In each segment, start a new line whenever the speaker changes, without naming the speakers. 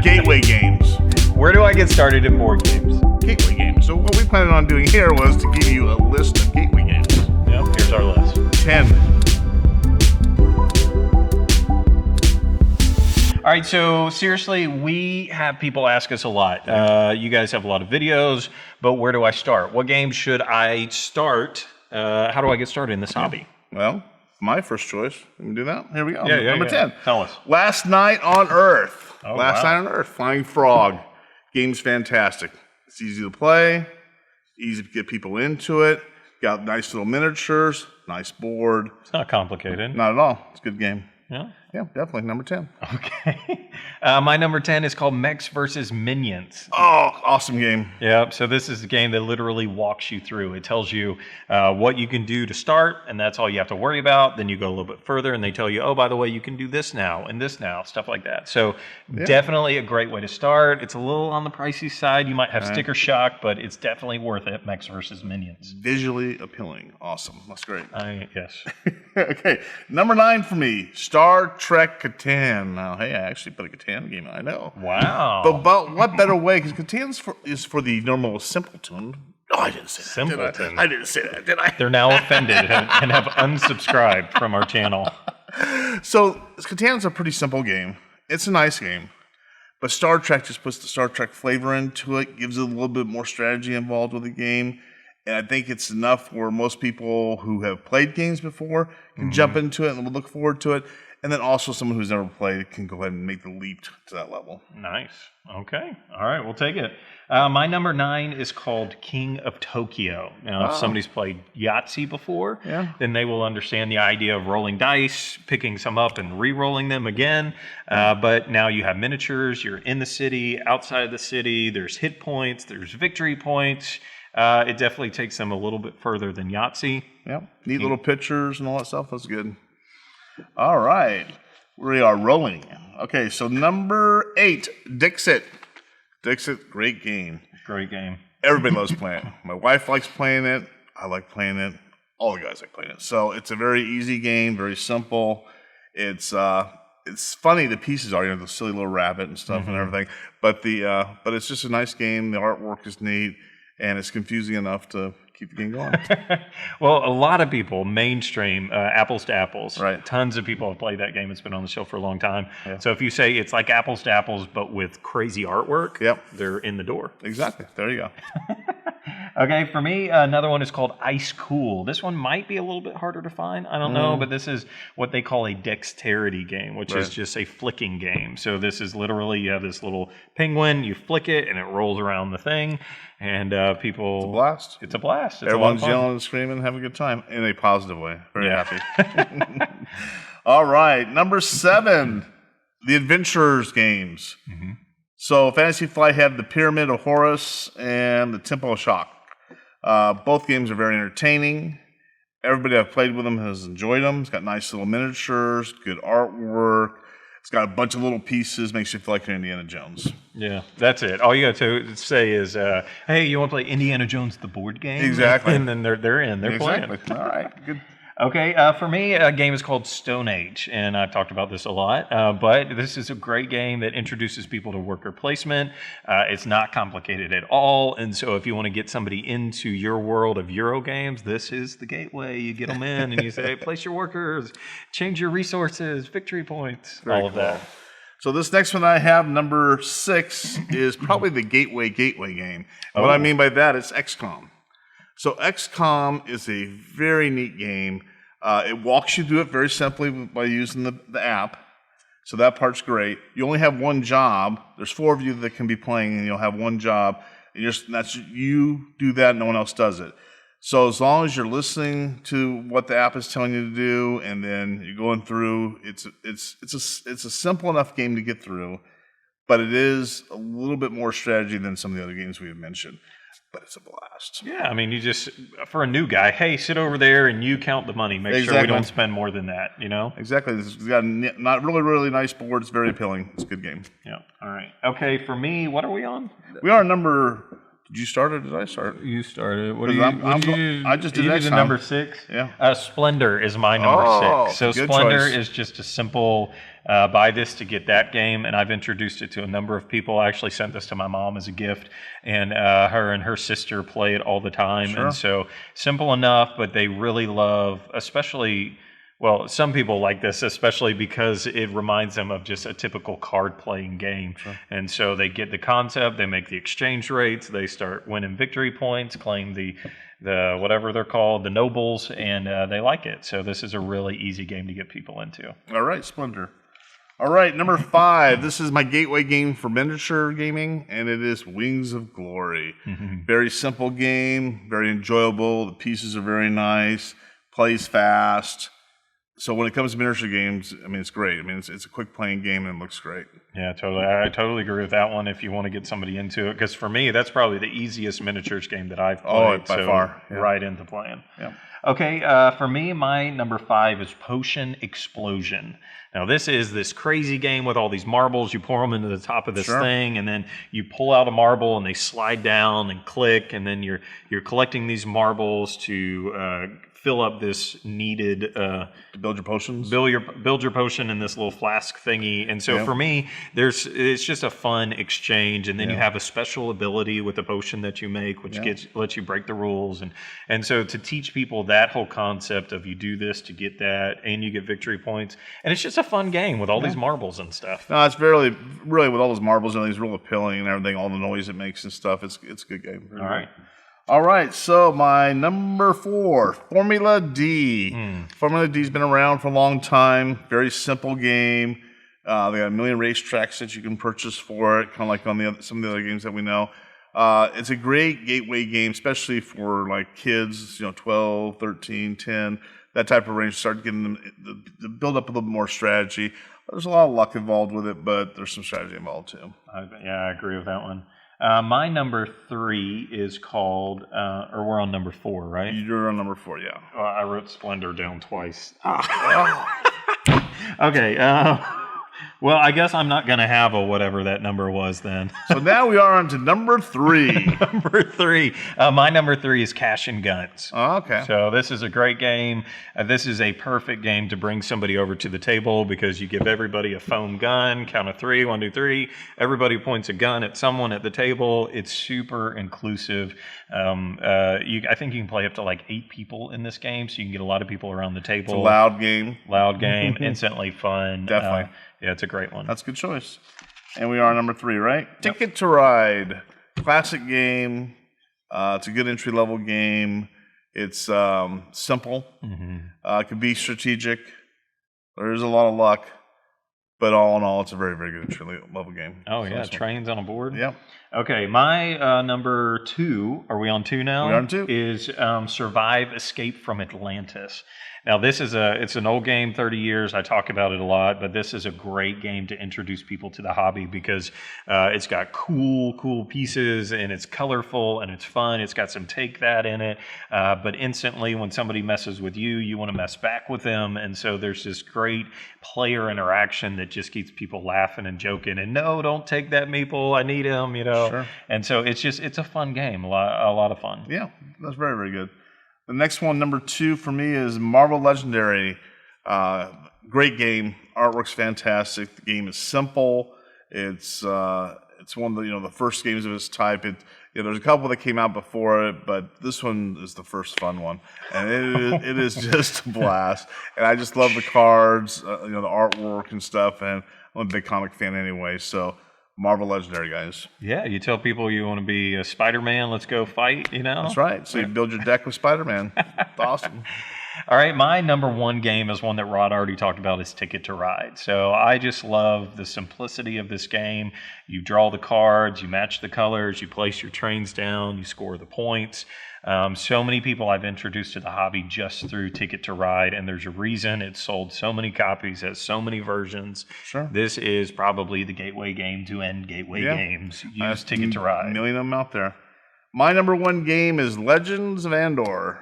Gateway games.
Where do I get started in board games?
Gateway games. So what we planned on doing here was to give you a list of gateway games.
Yep, here's our list.
10.
All right, so seriously, we have people ask us a lot. You guys have a lot of videos, but where do I start? What game should I start? How do I get started in this hobby?
Well, my first choice. Can we do that? Here we go.
Yeah,
Number 10.
Tell us.
Last Night on Earth.
Oh,
Last Night on Earth. Flying Frog. Game's fantastic. It's easy to play. Easy to get people into it. Got nice little miniatures. Nice board.
It's not complicated.
Not at all. It's a good game.
Yeah?
Yeah, definitely. Number 10.
Okay. My number 10 is called Mechs versus Minions.
Oh, awesome game.
Yeah, so this is a game that literally walks you through. It tells you what you can do to start, and that's all you have to worry about. Then you go a little bit further, and they tell you, oh, by the way, you can do this now and this now, stuff like that. So definitely a great way to start. It's a little on the pricey side. You might have sticker shock, but it's definitely worth it, Mechs versus Minions.
Visually appealing. Awesome. That's great.
Yes.
Okay. Number 9 for me, Star Trek Catan. Now, hey, I actually put a Catan game, I know.
Wow.
But what better way? Because Catan is for the normal simpleton. Oh, I didn't say that.
Simpleton.
I didn't say that, did I?
They're now offended and have unsubscribed from our channel.
So, Catan's a pretty simple game. It's a nice game. But Star Trek just puts the Star Trek flavor into it, gives it a little bit more strategy involved with the game. And I think it's enough where most people who have played games before can jump into it and will look forward to it. And then also someone who's never played can go ahead and make the leap to that level.
Nice. Okay. All right. We'll take it. My number 9 is called King of Tokyo. Now, if somebody's played Yahtzee before, then they will understand the idea of rolling dice, picking some up and re-rolling them again. But now you have miniatures. You're in the city, outside of the city. There's hit points. There's victory points. It definitely takes them a little bit further than Yahtzee.
Yeah. Neat little pictures and all that stuff. That's good. All right. We are rolling. Okay, so number 8, Dixit. Dixit, great game.
Great game.
Everybody loves playing it. My wife likes playing it. I like playing it. All the guys like playing it. So it's a very easy game, very simple. It's funny, the pieces are, the silly little rabbit and stuff and everything. But it's just a nice game. The artwork is neat, and it's confusing enough to keep the game going.
Well, a lot of people, mainstream, apples to apples.
Right.
Tons of people have played that game. It's been on the show for a long time. Yeah. So if you say it's like apples to apples, but with crazy artwork, they're in the door.
Exactly. There you go.
Okay, for me, another one is called Ice Cool. This one might be a little bit harder to find. I don't know, but this is what they call a dexterity game, which is just a flicking game. So this is literally, you have this little penguin, you flick it, and it rolls around the thing. And people...
It's a blast.
It's a blast. It's
Everyone's yelling and screaming and having a good time in a positive way. Very happy. All right, number 7, the Adventurers games. So Fantasy Flight had the Pyramid of Horus and the Temple of Shock. Both games are very entertaining. Everybody I've played with them has enjoyed them. It's got nice little miniatures, good artwork. It's got a bunch of little pieces, makes you feel like you're Indiana Jones.
Yeah, that's it. All you got to say is, hey, you want to play Indiana Jones the board game?
Exactly.
And then they're in. They're playing.
All right, good.
Okay, for me, a game is called Stone Age, and I've talked about this a lot, but this is a great game that introduces people to worker placement. It's not complicated at all, and so if you want to get somebody into your world of Euro games, this is the gateway. You get them in, and you say, place your workers, change your resources, victory points, all of that.
So this next one I have, number 6, is probably the gateway game. And what I mean by that is XCOM. So XCOM is a very neat game. It walks you through it very simply by using the app. So that part's great. You only have one job. There's 4 of you that can be playing, and you'll have one job. And you do that, no one else does it. So as long as you're listening to what the app is telling you to do, and then you're going through, it's a simple enough game to get through, but it is a little bit more strategy than some of the other games we have mentioned. But it's a blast.
Yeah, I mean, you just, for a new guy, hey, sit over there and you count the money. Make sure we don't spend more than that,
Exactly. It's got not really, really nice board. It's very appealing. It's a good game.
Yeah. All right. Okay, for me, what are we on?
We are number Did you start or did I start?
You started. What
'Cause
do you?
I just did
you
XCOM.
the number 6.
Yeah.
Splendor is my number 6. So
good
Splendor
choice.
is just a simple buy this to get that game, and I've introduced it to a number of people. I actually sent this to my mom as a gift, and her and her sister play it all the time.
Sure.
And so simple enough, but they really love, especially. Well, some people like this, especially because it reminds them of just a typical card-playing game.
Sure.
And so they get the concept, they make the exchange rates, they start winning victory points, claim the whatever they're called, the nobles, and they like it. So this is a really easy game to get people into.
All right, Splendor. All right, number 5. This is my gateway game for miniature gaming, and it is Wings of Glory. Very simple game, very enjoyable. The pieces are very nice, plays fast. So when it comes to miniature games, I mean, it's great. I mean, it's a quick playing game and it looks great.
Yeah, totally. I totally agree with that one if you want to get somebody into it. Because for me, that's probably the easiest miniatures game that I've played.
By far. Yeah.
Right into playing.
Yeah.
Okay, for me, my number 5 is Potion Explosion. Now, this is this crazy game with all these marbles. You pour them into the top of this thing, and then you pull out a marble, and they slide down and click, and then you're collecting these marbles to fill up this needed
to build your potions.
Build your potion in this little flask thingy. And so for me, it's just a fun exchange, and then you have a special ability with the potion that you make, which lets you break the rules. And so to teach people that whole concept of you do this to get that, and you get victory points, and it's just a fun game with all these marbles and stuff.
No, it's really with all those marbles and everything, it's real appealing and everything, all the noise it makes and stuff. It's a good game.
All right.
All right, so my number 4, Formula D. Formula D's been around for a long time. Very simple game. They got a million racetracks that you can purchase for it, kind of like on some of the other games that we know. It's a great gateway game, especially for like kids, 12, 13, 10, that type of range. Start getting them to build up a little bit more strategy. There's a lot of luck involved with it, but there's some strategy involved too.
I agree with that one. My number 3 is called, or we're on number 4, right?
You're on number 4, yeah.
I wrote Splendor down twice. Okay. Well, I guess I'm not going to have a whatever that number was then.
So now we are on to number 3.
Number 3. My number 3 is Cash and Guns.
Oh, okay.
So this is a great game. This is a perfect game to bring somebody over to the table because you give everybody a foam gun, count of 3, 1, 2, 3. Everybody points a gun at someone at the table. It's super inclusive. I think you can play up to like 8 people in this game, so you can get a lot of people around the table.
It's a loud game.
Loud game, instantly fun.
Definitely.
Yeah, it's a great one.
That's a good choice. And we are on number 3, right? Yep. Ticket to Ride. Classic game. It's a good entry-level game. It's simple. It can be strategic. There's a lot of luck. But all in all, it's a very, very good entry-level game.
Oh, yeah. Trains on a board?
Yeah.
Okay, my number 2, are we on 2 now?
We're on 2.
Is Survive Escape from Atlantis. Now, this is it's an old game, 30 years. I talk about it a lot, but this is a great game to introduce people to the hobby because it's got cool pieces, and it's colorful, and it's fun. It's got some take that in it, but instantly when somebody messes with you, you want to mess back with them, and so there's this great player interaction that just keeps people laughing and joking, and no, don't take that meeple, I need him,
Sure.
And so it's a fun game, a lot of fun.
Yeah, that's very, very good. The next one, number 2 for me, is Marvel Legendary. Great game. Artwork's fantastic. The game is simple. It's one of the first games of its type. There's a couple that came out before it, but this one is the first fun one, and it is just a blast. And I just love the cards, the artwork and stuff. And I'm a big comic fan anyway, so Marvel Legendary, guys.
Yeah, you tell people you want to be a Spider-Man, let's go fight,
That's right. So you build your deck with Spider-Man. It's awesome.
All right, my number 1 game is one that Rod already talked about, is Ticket to Ride. So I just love the simplicity of this game. You draw the cards, you match the colors, you place your trains down, you score the points. So many people I've introduced to the hobby just through Ticket to Ride, and there's a reason it's sold so many copies, has so many versions.
Sure.
This is probably the gateway game to end gateway games. Use Ticket to Ride.
A million of them out there. My number 1 game is Legends of Endor.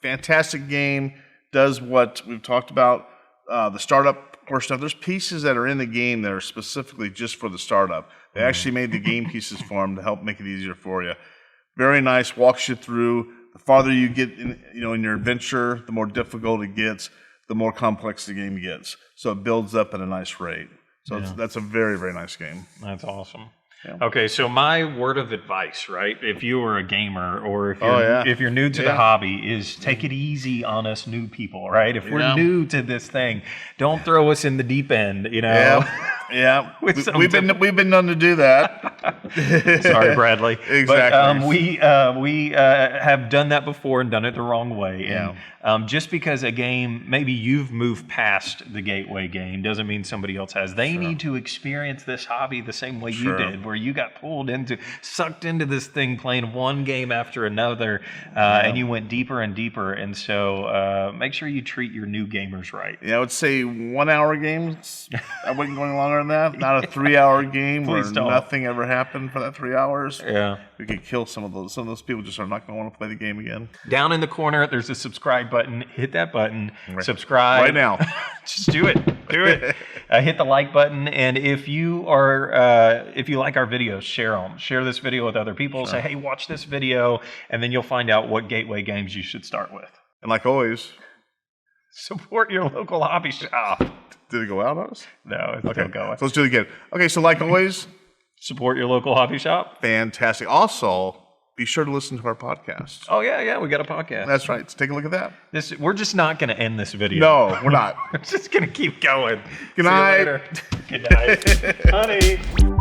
Fantastic game. Does what we've talked about. The startup hardcore stuff. There's pieces that are in the game that are specifically just for the startup. They actually made the game pieces for them to help make it easier for you. Very nice, walks you through. The farther you get in your adventure, the more difficult it gets, the more complex the game gets. So it builds up at a nice rate. So that's a very, very nice game.
That's awesome.
Yeah.
Okay, so my word of advice, right? If you are a gamer or if you're new to the hobby, is take it easy on us new people, right? If we're new to this thing, don't throw us in the deep end,
Yeah, we've been known to do that.
Sorry, Bradley.
Exactly.
But we have done that before and done it the wrong way. And just because a game, maybe you've moved past the gateway game, doesn't mean somebody else has. They need to experience this hobby the same way you did, where you got sucked into this thing, playing one game after another, and you went deeper and deeper. And so make sure you treat your new gamers right.
Yeah, I would say 1 hour games. I wouldn't go any longer than that. Not a 3 hour game where nothing ever happened for that 3 hours.
Yeah.
We could kill some of those. Some of those people just are not going to want to play the game again.
Down in the corner, there's a subscribe button. Hit that button. Subscribe.
Right now.
Just do it. Do it. Hit the like button. And if you like our videos, share them. Share this video with other people. Say, hey, watch this video. And then you'll find out what gateway games you should start with.
And like always,
support your local hobby shop.
Did it go out on us?
No, it's still going.
So let's do it again. Okay, so like always,
support your local hobby shop.
Fantastic. Also, be sure to listen to our podcast.
Oh, yeah, we got a podcast.
That's right. So take a look at that.
We're just not going to end this video.
No, we're not.
We're just going to keep going.
Good night.
Good night. Honey.